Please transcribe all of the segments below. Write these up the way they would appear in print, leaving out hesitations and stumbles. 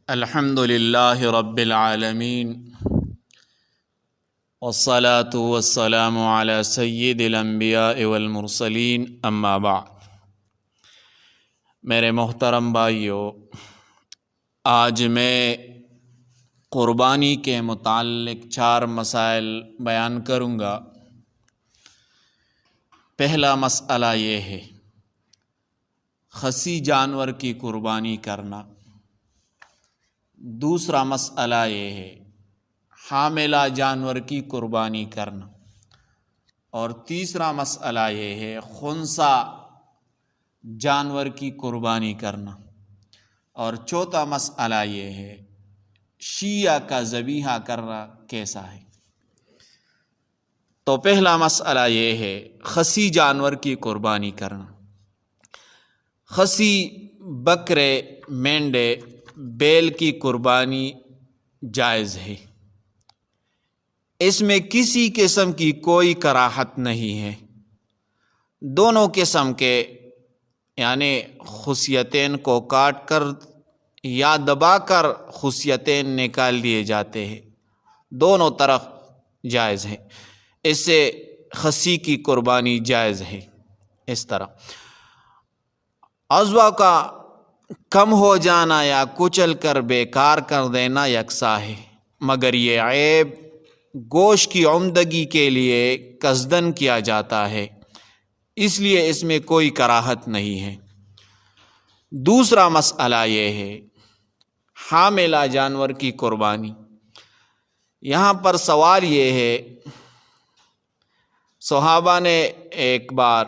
الحمد للہ رب العالمین والصلاة والسلام علی سید الانبیاء والمرسلین اما بعد۔ میرے محترم بھائیو، آج میں قربانی کے متعلق 4 مسائل بیان کروں گا۔ پہلا مسئلہ یہ ہے خصی جانور کی قربانی کرنا۔ دوسرا مسئلہ یہ ہے حاملہ جانور کی قربانی کرنا، اور تیسرا مسئلہ یہ ہے خنثی جانور کی قربانی کرنا، اور چوتھا مسئلہ یہ ہے شیعہ کا ذبیحہ کرنا کیسا ہے۔ تو پہلا مسئلہ یہ ہے خصی جانور کی قربانی کرنا۔ خصی بکرے، مینڈے، بیل کی قربانی جائز ہے، اس میں کسی قسم کی کوئی کراہت نہیں ہے۔ دونوں قسم کے یعنی خصیتین کو کاٹ کر یا دبا کر خصیتین نکال دیے جاتے ہیں، دونوں طرف جائز ہے، اس سے خصی کی قربانی جائز ہے۔ اس طرح عضو کا کم ہو جانا یا کچل کر بیکار کر دینا یکساں ہے، مگر یہ عیب گوشت کی عمدگی کے لیے قصداً کیا جاتا ہے، اس لیے اس میں کوئی کراہت نہیں ہے۔ دوسرا مسئلہ یہ ہے حاملہ جانور کی قربانی۔ یہاں پر سوال یہ ہے، صحابہ نے ایک بار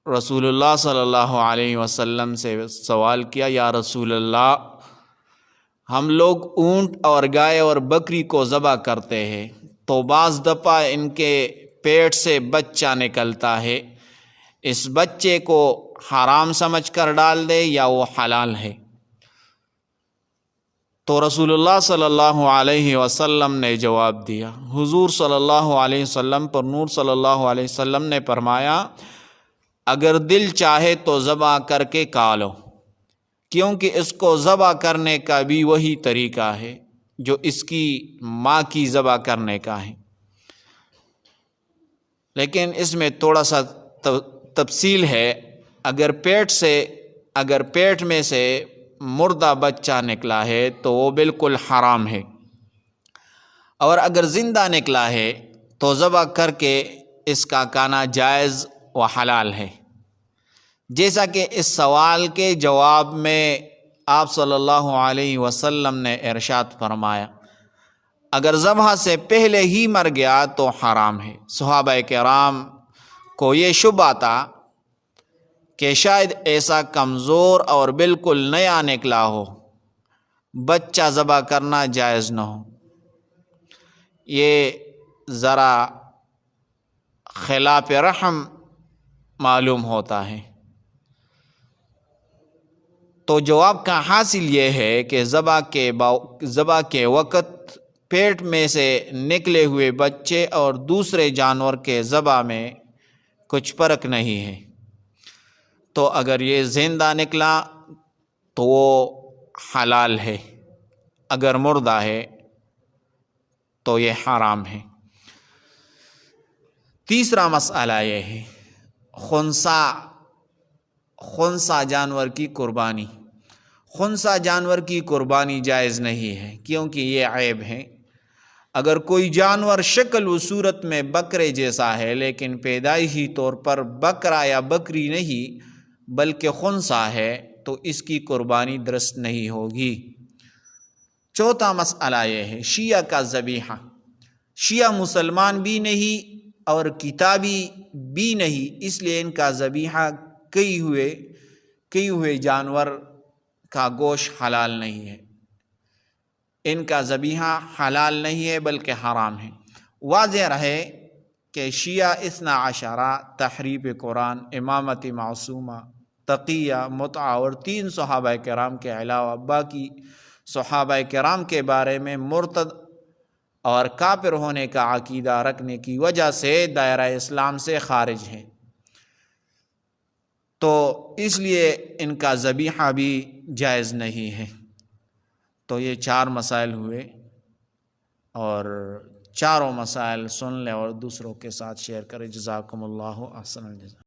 رسول اللہ صلی اللہ علیہ وسلم سے سوال کیا، یا رسول اللہ، ہم لوگ اونٹ اور گائے اور بکری کو ذبح کرتے ہیں تو بعض دفعہ ان کے پیٹ سے بچہ نکلتا ہے، اس بچے کو حرام سمجھ کر ڈال دے یا وہ حلال ہے؟ تو رسول اللہ صلی اللہ علیہ وسلم نے جواب دیا، حضور صلی اللہ علیہ وسلم پر نور صلی اللہ علیہ وسلم نے فرمایا، اگر دل چاہے تو ذبح کر کے کھا لو، کیونکہ اس کو ذبح کرنے کا بھی وہی طریقہ ہے جو اس کی ماں کی ذبح کرنے کا ہے، لیکن اس میں تھوڑا سا تفصیل ہے۔ اگر پیٹ میں سے مردہ بچہ نکلا ہے تو وہ بالکل حرام ہے، اور اگر زندہ نکلا ہے تو ذبح کر کے اس کا کھانا جائز و حلال ہے۔ جیسا کہ اس سوال کے جواب میں آپ صلی اللہ علیہ وسلم نے ارشاد فرمایا، اگر ذبح سے پہلے ہی مر گیا تو حرام ہے۔ صحابہ کرام کو یہ شبہ تھا کہ شاید ایسا کمزور اور بالکل نیا نکلا ہو، بچہ ذبح کرنا جائز نہ ہو۔ یہ ذرا خلاف رحم معلوم ہوتا ہے۔ تو جواب کا حاصل یہ ہے کہ ذبح کے وقت پیٹ میں سے نکلے ہوئے بچے اور دوسرے جانور کے ذبح میں کچھ فرق نہیں ہے۔ تو اگر یہ زندہ نکلا تو وہ حلال ہے، اگر مردہ ہے تو یہ حرام ہے۔ تیسرا مسئلہ یہ ہے خنثی جانور کی قربانی۔ خنثی جانور کی قربانی جائز نہیں ہے، کیونکہ یہ عیب ہے۔ اگر کوئی جانور شکل و صورت میں بکرے جیسا ہے لیکن پیدائشی طور پر بکرا یا بکری نہیں بلکہ خنثی ہے تو اس کی قربانی درست نہیں ہوگی۔ چوتھا مسئلہ یہ ہے شیعہ کا ذبیحہ۔ شیعہ مسلمان بھی نہیں اور کتابی بھی نہیں، اس لیے ان کا ذبیحہ کئی ہوئے جانور کا گوشت حلال نہیں ہے، ان کا ذبیحہ حلال نہیں ہے بلکہ حرام ہے۔ واضح رہے کہ شیعہ اثنا عشرہ تحریف قرآن، امامت معصومہ، تقیہ، متعہ اور 3 صحابہ کرام کے علاوہ باقی صحابہ کرام کے بارے میں مرتد اور کافر ہونے کا عقیدہ رکھنے کی وجہ سے دائرہ اسلام سے خارج ہیں، تو اس لیے ان کا ذبیحہ بھی جائز نہیں ہے۔ تو یہ 4 مسائل ہوئے، اور چاروں مسائل سن لیں اور دوسروں کے ساتھ شیئر کریں۔ جزاکم اللہ احسن الجزا۔